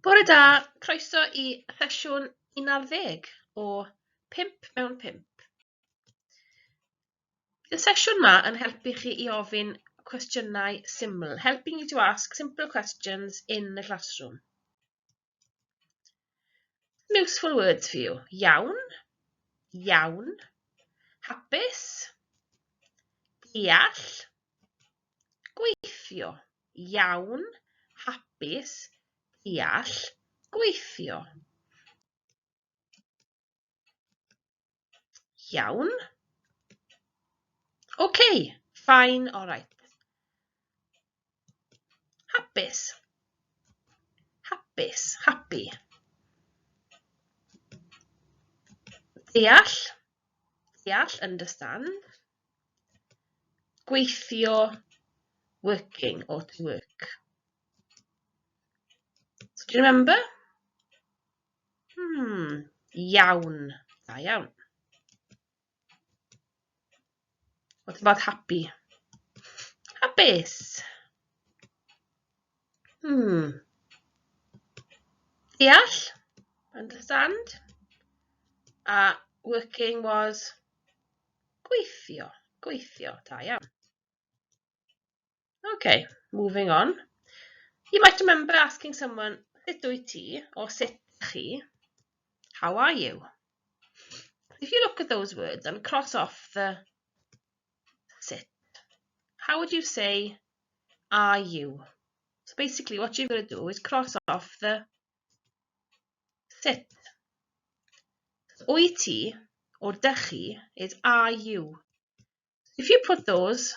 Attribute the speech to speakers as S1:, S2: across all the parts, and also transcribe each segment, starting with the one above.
S1: Bore da, croeso I sesiwn 11 o 5 mewn 5. Y sesiwn yma yn helpu chi I ofyn cwestiynau syml, helping you to ask simple questions in the classroom. Useful words for you. Iawn, iawn, hapus, deall, gweithio. Iawn, hapus, deall, gweithio. Iawn. Okay, fine, all right. Hapus. Hapus, happy. Deall, deall, understand. Gweithio, working or to work. So do you remember? Iawn, da iawn. What about happy? Hapus. Deall, understand. Working was gweithio, gweithio, da iawn. Okay, moving on. You might remember asking someone, sut wyt ti, or sut chi, how are you? If you look at those words and cross off the sit, how would you say, are you? So basically what you've got to do is cross off the sit. Wyt ti or dy chi is are you. If you put those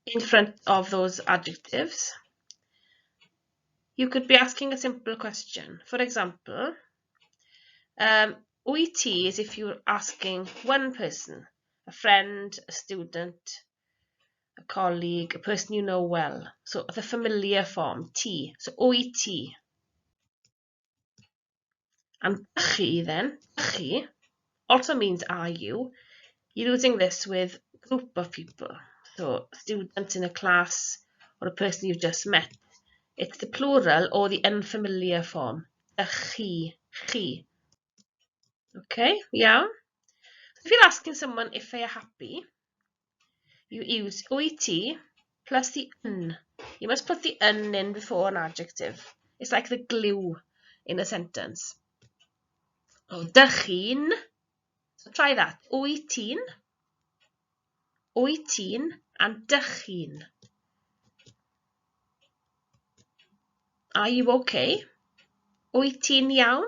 S1: in front of those adjectives, you could be asking a simple question. For example, wyt ti is if you're asking one person, a friend, a student, a colleague, a person you know well. So the familiar form, ti. So wyt ti. And chi then, chi, also means are you. You're using this with a group of people. So students in a class or a person you've just met. It's the plural or the unfamiliar form. Chi. Okay, yeah. If you're asking someone if they are happy, you use wyt ti plus the un. You must put the un in before an adjective. It's like the glue in a sentence. Oh, dy chi'n. So try that. Wyt ti'n and dy chi'n. Are you okay? Wyt ti'n iawn?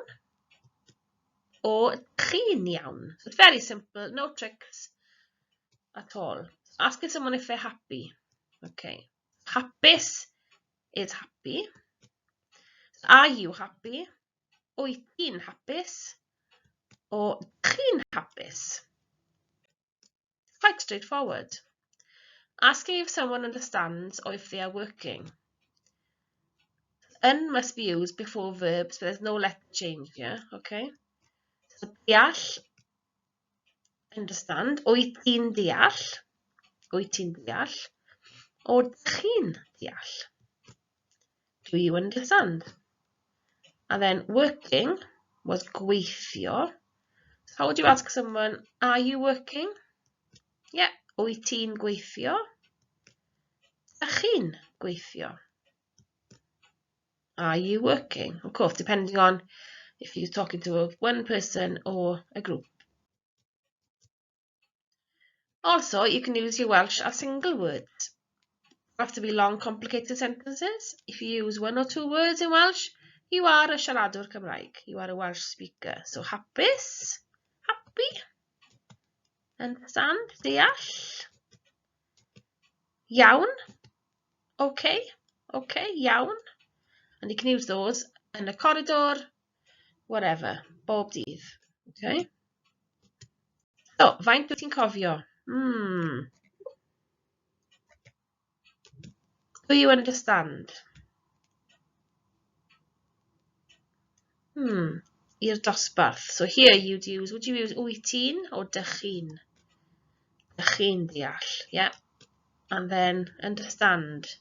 S1: Or chi'n iawn? So it's very simple, no tricks at all. Asking someone if they're happy. Okay. Hapus is happy. Are you happy? Wyt ti'n hapus? Or chi'n hapus? Quite straightforward. Asking if someone understands or if they are working. Un must be used before verbs, but there's no letter change here, okay? So deall, understand. Wyt ti'n deall? Wyt ti'n deall? Or chi'n deall? Do you understand? And then working was gweithio. So how would you ask someone, are you working? Yeah, wyt ti'n gweithio? Chi'n gweithio? Are you working? Of course, depending on if you're talking to one person or a group. Also, you can use your Welsh as single words. They have to be long, complicated sentences. If you use one or two words in Welsh, you are a siaradwr Cymraeg. You are a Welsh speaker. So hapus, happy, understand, deall, iawn, okay, iawn. And you can use those in a corridor, whatever, bob dydd. Okay? So, faint wyt ti'n cofio? Do you understand? I'r dosbarth. So here would you use wyt ti'n or dy chi'n? Dy chi'n deall, yeah. And then understand.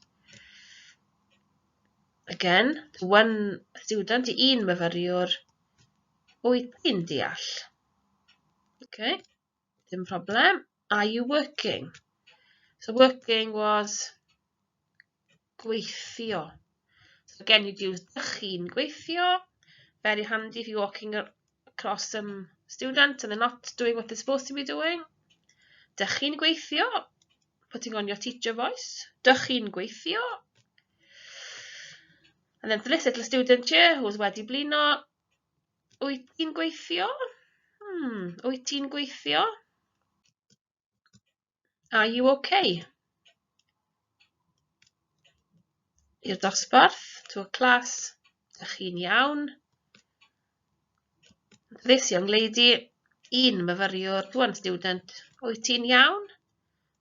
S1: Again, to one student, I un myfyriwr, wyt ti'n deall? Okay, dim problem. Are you working? So working was gweithio. So again, you'd use dych chi'n gweithio. Very handy if you're walking across some student and they're not doing what they're supposed to be doing. Dych chi'n gweithio. Putting on your teacher voice. Dych chi'n gweithio. And then for this little student here who's wedi blino, wyt ti'n gweithio? Wyt ti'n gweithio? Are you okay? I'r dosbarth, to a class, dych chi'n iawn? This young lady, un myfyriwr, to one student, wyt ti'n iawn?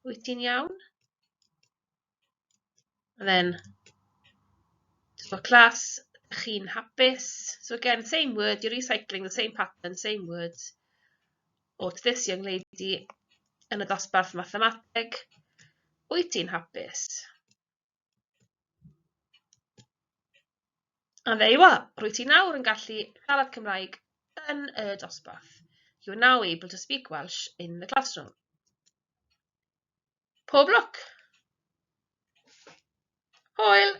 S1: Wyt ti'n iawn? And then to a class, dych chi'n hapus? So again, same word, you're recycling the same pattern, same words. Or to this young lady, yn y dosbarth mathemateg, wyt ti'n hapus? And there you are. Rwyt ti nawr yn gallu siarad Cymraeg yn y dosbarth. You are now able to speak Welsh in the classroom. Pob lwc! Hwyl!